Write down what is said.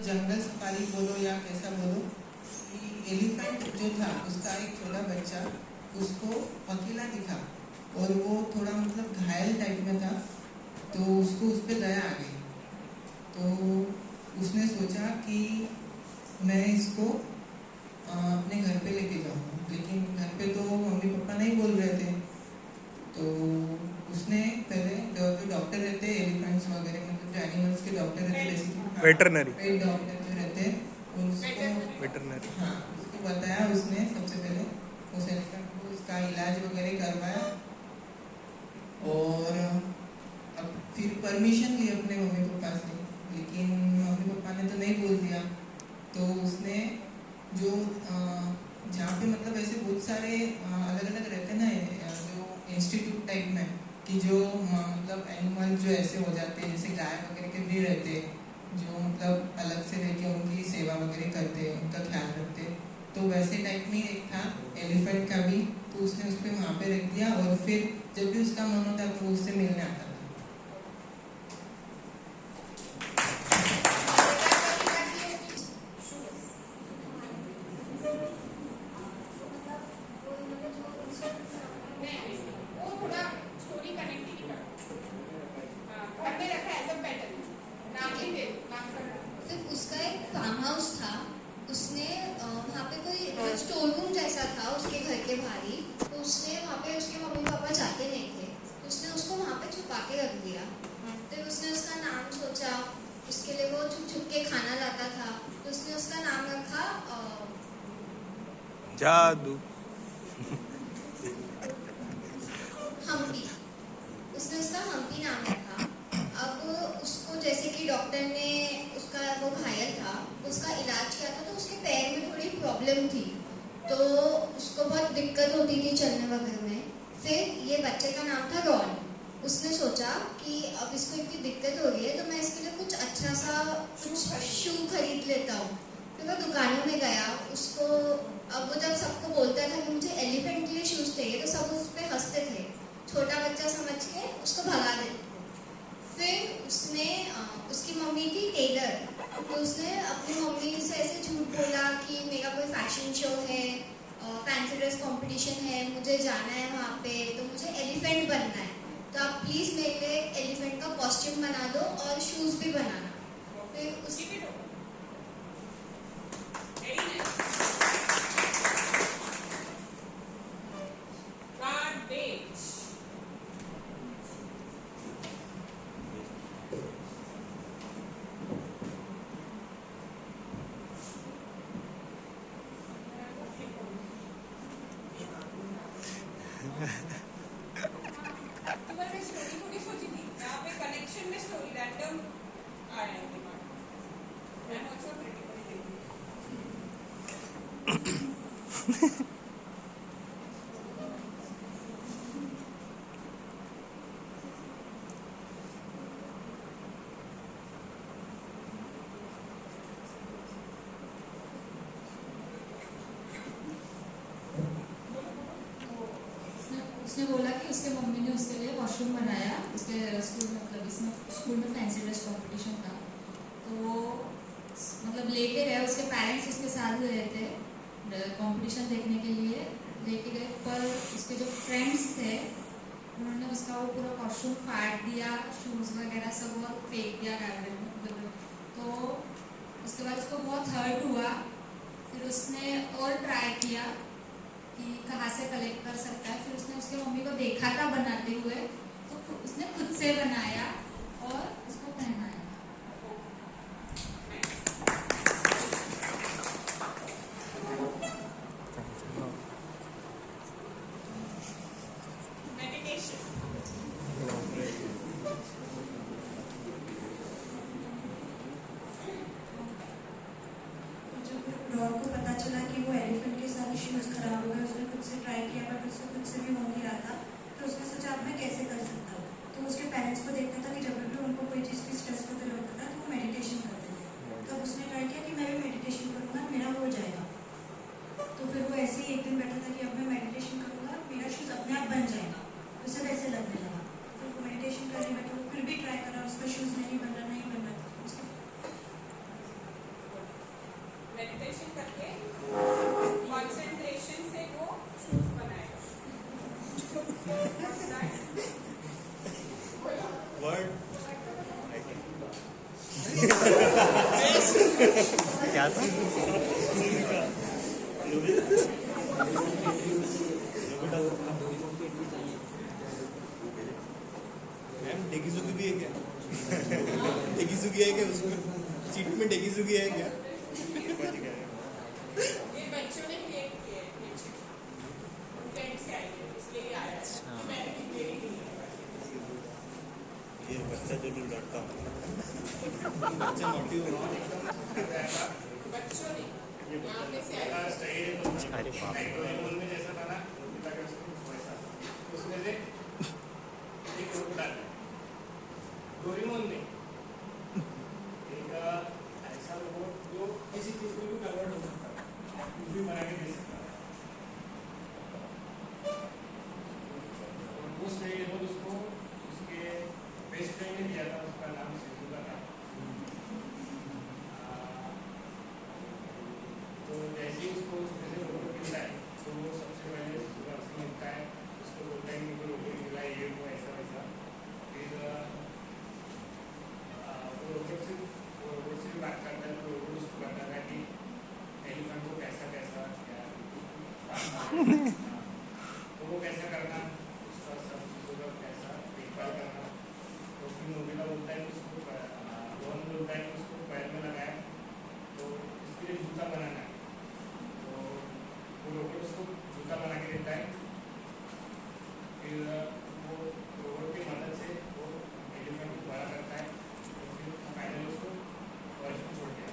जंगल safari बोलो या कैसा बोलो कि एलिफेंट जो था उसका एक छोटा बच्चा उसको अकेला दिखा और वो थोड़ा मतलब घायल टाइप में था, तो उसको उस पर दया आ गई। तो उसने सोचा कि मैं इसको अपने घर पे लेके जाऊँ, लेकिन घर पे तो मम्मी पापा नहीं बोल रहे थे। तो उसने पहले जो डॉक्टर रहते हैं एलिफेंट्स वगैरह, मतलब जो एनिमल्स के डॉक्टर रहते हैं, बेसिकली वेटरनरी पेट डॉक्टर जो रहते हैं उसको, वेटरनरी हाँ उसको बताया। उसने सबसे पहले उस एलिफेंट को उसका इलाज वगैरह करवाया और अब फिर परमिशन ली अपने मम्मी पापा से, लेकिन मम्मी पापा ने तो नहीं बोल दिया। तो उसने जो जहाँ पे मतलब ऐसे बहुत सारे अलग अलग रहते हैं ना, जो इंस्टीट्यूट टाइप में, कि जो मतलब एनिमल जो ऐसे हो जाते हैं, जैसे गाय वगैरह के भी रहते हैं, जो मतलब अलग से रह के उनकी सेवा वगैरह करते हैं, उनका ख्याल रखते हैं। तो वैसे टाइप में एक था एलिफेंट का भी, तो उसने उस पर वहाँ पे रख दिया और फिर जब भी उसका मन होता तो वो उससे मिलने आता था। उसका एक फार्म हाउस था, उसने वहाँ पे कोई स्टोर रूम जैसा था उसके घर के बाहर ही, तो उसने वहाँ पे उसके मम्मी पापा जाते नहीं थे, तो उसने उसको वहाँ पे छुपा के रख दिया। तो उसने उसका नाम सोचा, उसके लिए वो छुप छुप के खाना लाता था, तो उसने उसका नाम रखा जादू। हम्पी। उसने उसका हम्पी नाम रखा। अब उसको जैसे कि डॉक्टर ने उसका, वो घायल था, उसका इलाज किया था, तो उसके पैर में थोड़ी प्रॉब्लम थी, तो उसको बहुत दिक्कत होती थी चलने वगैरह में। फिर ये बच्चे का नाम था रॉन। उसने सोचा कि अब इसको इतनी दिक्कत हो रही है तो मैं इसके लिए कुछ अच्छा सा कुछ शू खरीद लेता हूँ। फिर वो दुकानों में गया, उसको, अब वो जब सबको बोलता था कि मुझे एलिफेंट के लिए शूज़ चाहिए, तो सब उस पर हंसते थे, छोटा बच्चा समझ के उसको भगा देते। फिर उसने उसकी मम्मी थी टेलर, तो उसने अपनी मम्मी से ऐसे झूठ बोला कि मेरा कोई फैशन शो है, फैंसी ड्रेस कंपटीशन है, मुझे जाना है वहाँ पे, तो मुझे एलिफेंट बनना है, तो आप प्लीज़ मेरे लिए एलिफेंट का कॉस्ट्यूम बना दो और शूज़ भी बनाना। फिर उसी पे उसने बोला कि उसके मम्मी ने उसके लिए वॉशरूम बनाया, उसके स्कूल, मतलब इसमें स्कूल में फैंसी ड्रेस कंपटीशन था, तो वो मतलब लेके गए, उसके पेरेंट्स उसके साथ गए थे कंपटीशन देखने के लिए, लेके गए, पर उसके जो फ्रेंड्स थे उन्होंने उसका वो पूरा कॉस्ट्यूम फाड़ दिया, शूज़ वगैरह सब, और फेंक दिया गार्डन में। तो उसके बाद उसको बहुत हर्ट हुआ। फिर उसने और ट्राई किया कि कहाँ से कलेक्ट कर सकता है। फिर उसने उसके मम्मी को देखा था बनाते हुए, तो उसने खुद से बनाया और उसको पहनाया। रॉन को पता चला कि वो एलिफेंट के साथ शूज़ खराब हो गए, उसने खुद से ट्राई किया बट उससे खुद से भी हो नहीं रहा था, तो उसने सोचा अब मैं कैसे कर सकता हूँ। तो उसके पेरेंट्स को देखता था कि जब भी उनको कोई चीज़ की स्ट्रेस वगैरह होता था तो वो मेडिटेशन करते थे। तो उसने ट्राई किया कि मैं भी मेडिटेशन करूँगा, मेरा हो जाएगा। तो फिर वो ऐसे ही एक दिन बैठा था कि अब मैं मेडिटेशन करूँगा, मेरा शूज़ अपने आप बन जाएगा। उसे वैसे लगने लगा। फिर वो मेडिटेशन करने बैठा, वो फिर भी ट्राई करा, उसका शूज़ नहीं बन रहा, नहीं बन रहा। कंसंट्रेशन करके कंसंट्रेशन से वो शूज बनाएगा। वर्ड क्या था? मैम डेकीजुकी भी है क्या? डेकीजुकी है क्या उसमें? सीट में डेकीजुकी है क्या? बच गया है। ये बच्चों ने क्रिएट किए हैं पीछे, फ्रेंड से आए थे, इसलिए ये आया है कि मैंने क्रिएट किया है। ये बच्चा journal.com बच्चा नोटी हो रहा है बच्चों ने यहाँ पे से आए थे। अरे बाप रे। में जैसा था ना उसमें से एक रोबोट आता है डोरेमोन में एक ऐसा रोबोट जो किसी चीज को भी कन्वर्ट हो सकता है, कुछ भी बना के दे सकता है। उस रोबोट उसको उसके बेस्ट फ्रेंड ने दिया था, उसका नाम शिजुका था। तो जैसे ही उसको उसमें से रोबोट मिलता है तो वो सबसे पहले शिजुका से मिलता है, उसको बोलता है कि मुझे रोबोट मिला ये वो ऐसा वैसा। फिर वो रोबोट से भी बात करता है, तो रोबोट उसको बताता है कि एलिफेंट को कैसा कैसा क्या तो वो कैसा करना, उसका सब चीज़ों का कैसा देखभाल करना। तो फिर नोबिता बोलता है कि उसको रोहन बोलता है कि उसको पैर में लगाया तो इसके लिए जूता बनाना है। तो वो रोबोट उसको जूता बना के देता है। फिर वो रोबोट की मदद से वो एलिफेंट को बड़ा करता है, तो फिर फाइनली उसको फॉरेस्ट में छोड़ दिया।